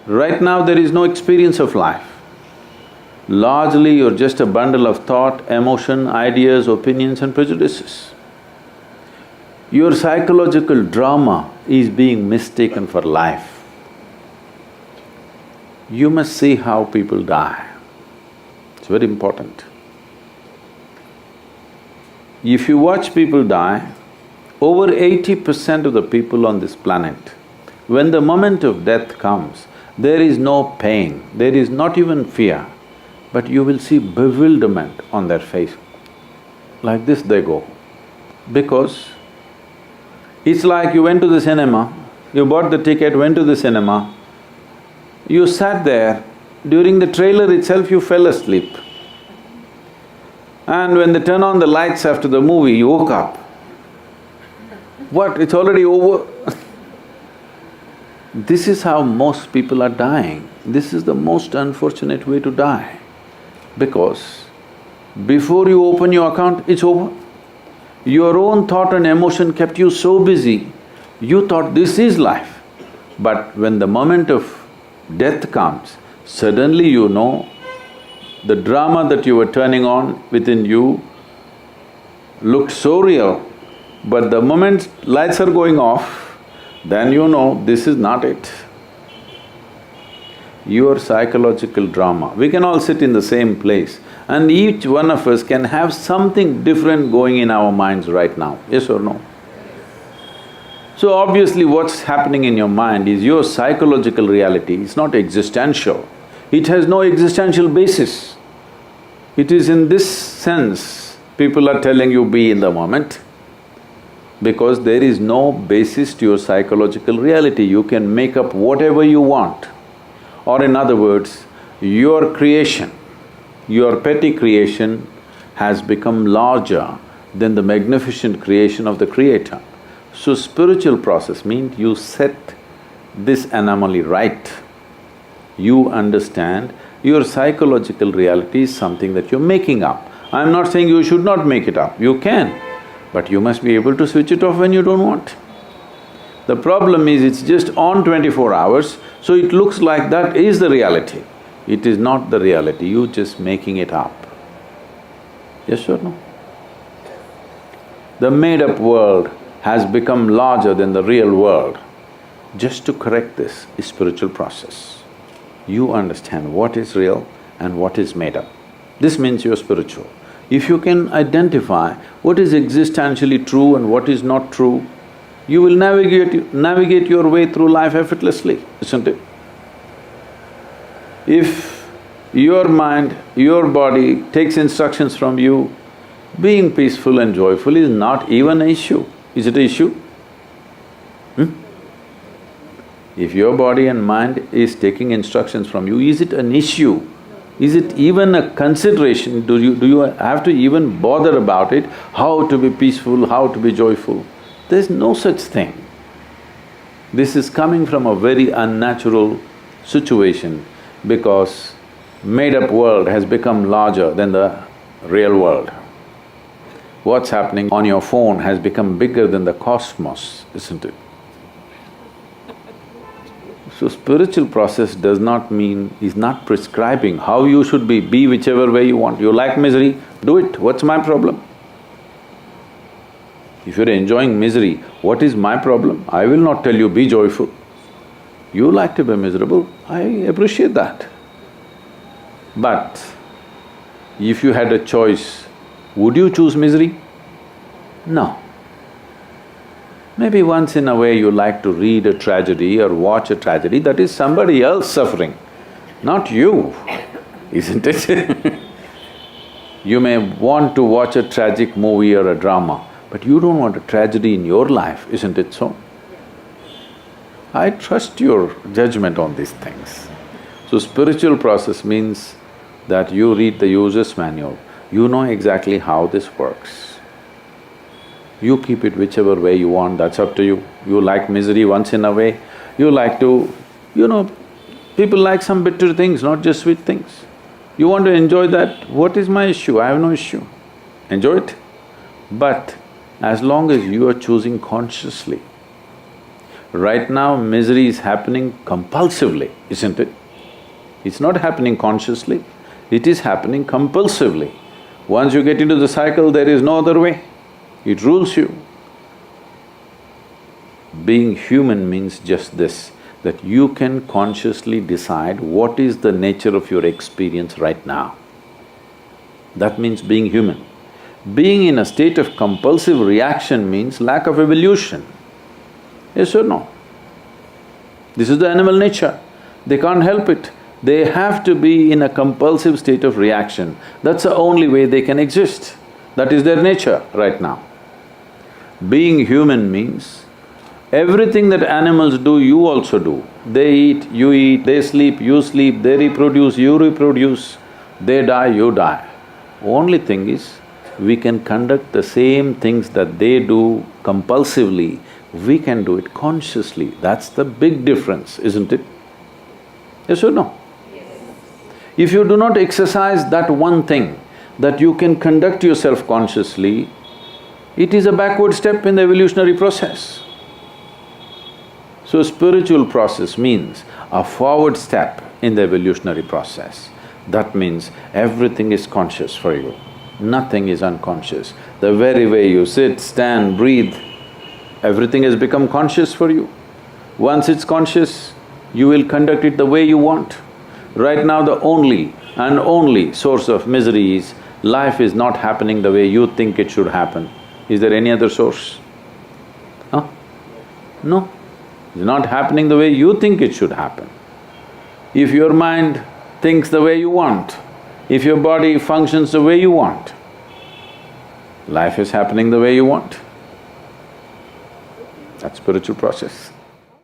Right now there is no experience of life. Largely you're just a bundle of thought, emotion, ideas, opinions and prejudices. Your psychological drama is being mistaken for life. You must see how people die. It's very important. If you watch people die, over 80% of the people on this planet, when the moment of death comes, there is no pain, there is not even fear, but you will see bewilderment on their face. Like this they go. Because it's like you went to the cinema, you bought the ticket, went to the cinema, you sat there, during the trailer itself you fell asleep. And when they turn on the lights after the movie, you woke up. What, it's already over? This is how most people are dying. This is the most unfortunate way to die. Because before you open your account, it's over. Your own thought and emotion kept you so busy, you thought this is life. But when the moment of death comes, suddenly you know the drama that you were turning on within you looked so real, but the moment lights are going off, then you know this is not it. Your psychological drama, we can all sit in the same place and each one of us can have something different going in our minds right now, yes or no? So obviously what's happening in your mind is your psychological reality, it's not existential. It has no existential basis. It is in this sense people are telling you be in the moment, because there is no basis to your psychological reality, you can make up whatever you want. Or in other words, your creation, your petty creation has become larger than the magnificent creation of the Creator. So spiritual process means you set this anomaly right. You understand your psychological reality is something that you're making up. I'm not saying you should not make it up, you can, but you must be able to switch it off when you don't want. The problem is it's just on 24 hours, so it looks like that is the reality. It is not the reality, you just making it up. Yes or no? The made-up world has become larger than the real world. Just to correct this is spiritual process. You understand what is real and what is made up. This means you're spiritual. If you can identify what is existentially true and what is not true, you will navigate your way through life effortlessly, isn't it? If your mind, your body takes instructions from you, being peaceful and joyful is not even an issue. Is it an issue? If your body and mind is taking instructions from you, is it an issue? Is it even a consideration? Do you have to even bother about it, how to be peaceful, how to be joyful? There's no such thing. This is coming from a very unnatural situation because made-up world has become larger than the real world. What's happening on your phone has become bigger than the cosmos, isn't it? So spiritual process does not mean, is not prescribing how you should be whichever way you want. You like misery, do it, what's my problem? If you're enjoying misery, what is my problem? I will not tell you be joyful. You like to be miserable, I appreciate that. But if you had a choice, would you choose misery? No. Maybe once in a way you like to read a tragedy or watch a tragedy, that is somebody else suffering, not you, isn't it? You may want to watch a tragic movie or a drama, but you don't want a tragedy in your life, isn't it so? I trust your judgment on these things. So spiritual process means that you read the user's manual, you know exactly how this works. You keep it whichever way you want, that's up to you. You like misery once in a way, you like to… people like some bitter things, not just sweet things. You want to enjoy that, what is my issue? I have no issue. Enjoy it. But as long as you are choosing consciously, Right now, misery is happening compulsively, isn't it? It's not happening consciously, it is happening compulsively. Once you get into the cycle, there is no other way. It rules you. Being human means just this, that you can consciously decide what is the nature of your experience right now. That means being human. Being in a state of compulsive reaction means lack of evolution. Yes or no? This is the animal nature. They can't help it. They have to be in a compulsive state of reaction. That's the only way they can exist. That is their nature right now. Being human means everything that animals do, you also do. They eat, they sleep, you sleep, they reproduce, you reproduce, they die, you die. Only thing is, we can conduct the same things that they do compulsively, we can do it consciously. That's the big difference, isn't it? Yes or no? Yes. If you do not exercise that one thing, that you can conduct yourself consciously, it is a backward step in the evolutionary process. So spiritual process means a forward step in the evolutionary process. That means everything is conscious for you, nothing is unconscious. The very way you sit, stand, breathe, everything has become conscious for you. Once it's conscious, you will conduct it the way you want. Right now the only and only source of misery is life is not happening the way you think it should happen. Is there any other source? Huh? No. It's not happening the way you think it should happen. If your mind thinks the way you want, if your body functions the way you want, life is happening the way you want. That's spiritual process.